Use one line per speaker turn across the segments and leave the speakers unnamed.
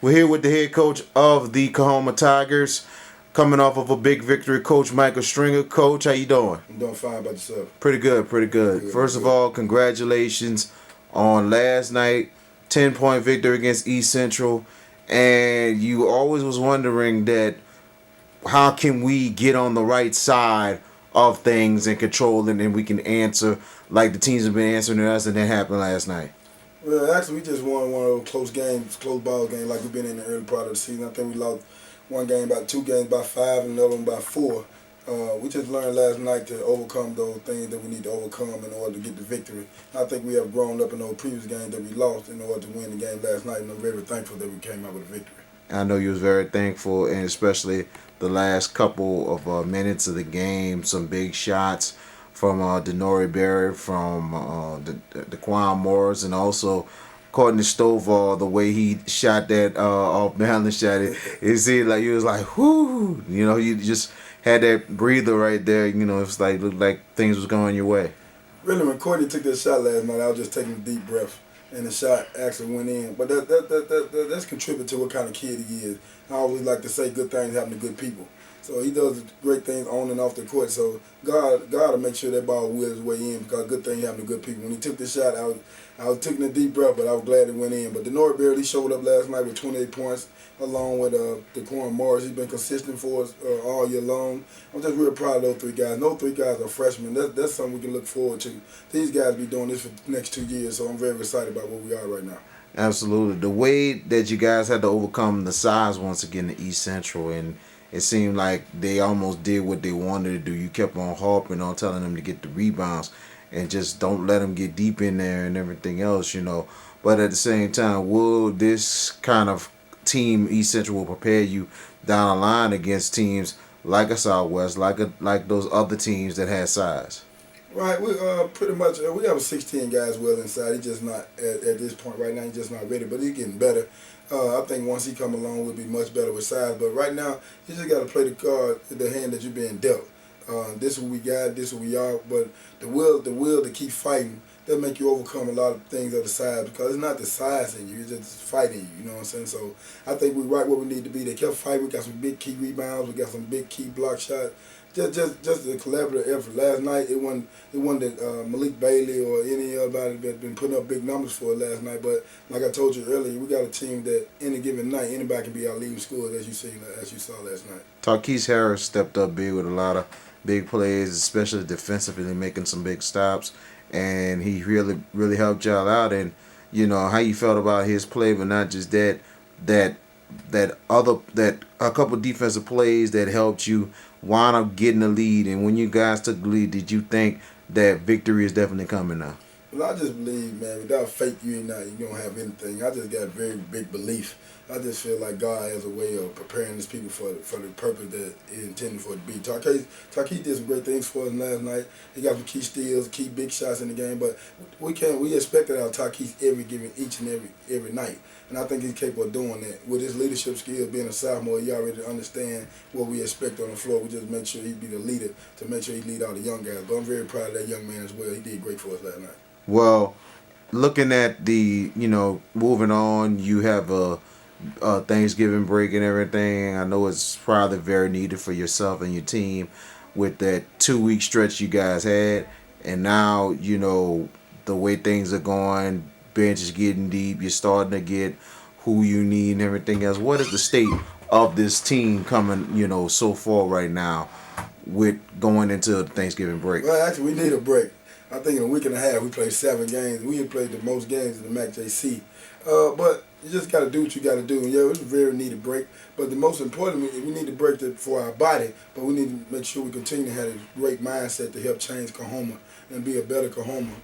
We're here with the head coach of the Coahoma Tigers, coming off of a big victory. Coach Michael Stringer. Coach, how you doing?
I'm doing fine by yourself.
Pretty good, pretty good.
Good,
First of
good.
all, congratulations on last night, 10-point victory against East Central. And you always was wondering that how can we get on the right side of things and control it, and we can answer like the teams have been answering to us, and that happened last night.
Well, actually, we just won one of those close games, close ball games, like we've been in the early part of the season. I think we lost one game by 2 games by 5, and another one by 4. We just learned last night to overcome those things that we need to overcome in order to get the victory. I think we have grown up in those previous games that we lost in order to win the game last night, and I'm very thankful that we came out with a victory.
I know you was very thankful, and especially the last couple of minutes of the game, some big shots from Denori Berry, from Daquan Morris, and also Courtney Stovall, the way he shot that off balance shot. It seemed like you was like, whoo, you just had that breather right there. It's like looked like things was going your way.
Really, when Courtney took that shot last night, I was just taking a deep breath, and the shot actually went in. But that's contributed to what kind of kid he is. I always like to say good things happen to good people. So he does great things on and off the court. So God will make sure that ball wheels his way in, because good things happen to good people. When he took the shot, I was taking a deep breath, but I was glad it went in. But Denori barely showed up last night with 28 points, along with Daquan Morris. He's been consistent for us all year long. I'm just real proud of those three guys. Those three guys are freshmen. That's something we can look forward to. These guys be doing this for the next 2 years, so I'm very excited about where we are right now.
Absolutely. The way that you guys had to overcome the size once again in East Central, and it seemed like they almost did what they wanted to do. You kept on harping on telling them to get the rebounds and just don't let them get deep in there and everything else. But at the same time, will this kind of team, East Central, will prepare you down the line against teams like a Southwest, like those other teams that had size?
Right, we pretty much we have 16 guys well inside. He's just not at this point right now. He's just not ready, but he's getting better. I think once he come along, we'll be much better with size. But right now, you just got to play the card, the hand that you're being dealt. This is what we got. This is what we are. But the will to keep fighting, that make you overcome a lot of things of the size, because it's not the size in you, it's just fighting you. You know what I'm saying? So I think we're right where we need to be. They kept fighting. We got some big key rebounds. We got some big key block shots. Just a collaborative effort. Last night it wasn't that Malik Bailey or any other that been putting up big numbers for it last night. But like I told you earlier, we got a team that any given night anybody can be our leading scorer, as you saw last night.
Tarquise Harris stepped up big with a lot of big plays, especially defensively, making some big stops, and he really helped y'all out. And how you felt about his play, but not just that a couple defensive plays that helped you wind up getting the lead. And when you guys took the lead, did you think that victory is definitely coming now?
Well, I just believe, man, without faith, you don't have anything. I just got very big belief. I just feel like God has a way of preparing his people for the purpose that he intended for it to be. Tarquise did some great things for us last night. He got some key steals, key big shots in the game, but we expected our Tarquise each and every night. And I think he's capable of doing that. With his leadership skills, being a sophomore, he already understand what we expect on the floor. We just make sure he be the leader to make sure he lead all the young guys. But I'm very proud of that young man as well. He did great for us last night.
Well, looking at the, moving on, you have a Thanksgiving break and everything. I know it's probably very needed for yourself and your team with that 2-week stretch you guys had. And now, the way things are going, bench is getting deep. You're starting to get who you need and everything else. What is the state of this team coming, so far right now with going into the Thanksgiving break?
Well, actually, we need a break. I think in a week and a half we played 7 games. We had played the most games in the MAC JC. But you just got to do what you got to do. And yeah, it was a very needed break. But the most important, we need to break for our body, but we need to make sure we continue to have a great mindset to help change Coahoma and be a better Coahoma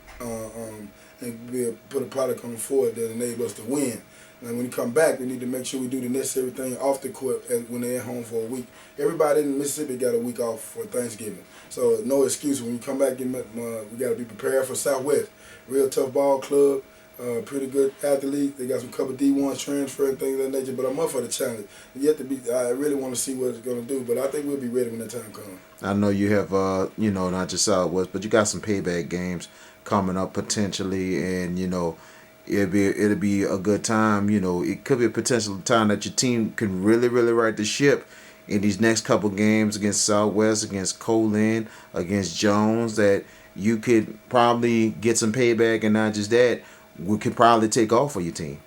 and put a product on the floor that enables us to win. And when you come back, we need to make sure we do the necessary thing off the court when they're at home for a week. Everybody in Mississippi got a week off for Thanksgiving. So no excuse. When you come back, we got to be prepared for Southwest. Real tough ball club, pretty good athlete. They got some couple D1s transfer and things of that nature. But I'm up for the challenge. I really want to see what it's going to do. But I think we'll be ready when the time comes.
I know you have, not just Southwest, but you got some payback games coming up potentially. And, it'll be a good time. You know, it could be a potential time that your team can really right the ship in these next couple games against Southwest, against Colin, against Jones. That you could probably get some payback, and not just that, we could probably take off for your team.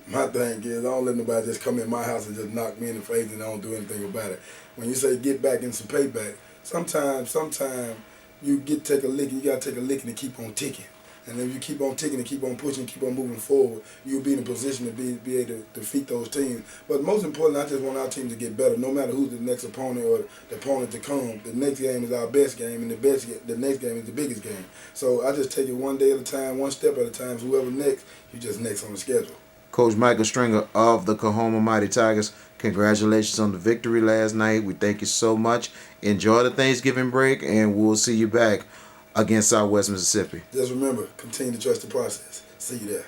My thing is, I don't let nobody just come in my house and just knock me in the face and I don't do anything about it. When you say get back and some payback, sometimes you take a lick, you gotta take a lick and keep on ticking. And if you keep on ticking and keep on pushing, keep on moving forward, you'll be in a position to be able to defeat those teams. But most importantly, I just want our team to get better. No matter who's the next opponent or the opponent to come, the next game is our best game, and the next game is the biggest game. So I just take it one day at a time, one step at a time. So whoever next, you just next on the schedule.
Coach Michael Stringer of the Coahoma Mighty Tigers, congratulations on the victory last night. We thank you so much. Enjoy the Thanksgiving break, and we'll see you back against Southwest Mississippi.
Just remember, continue to trust the process. See you there.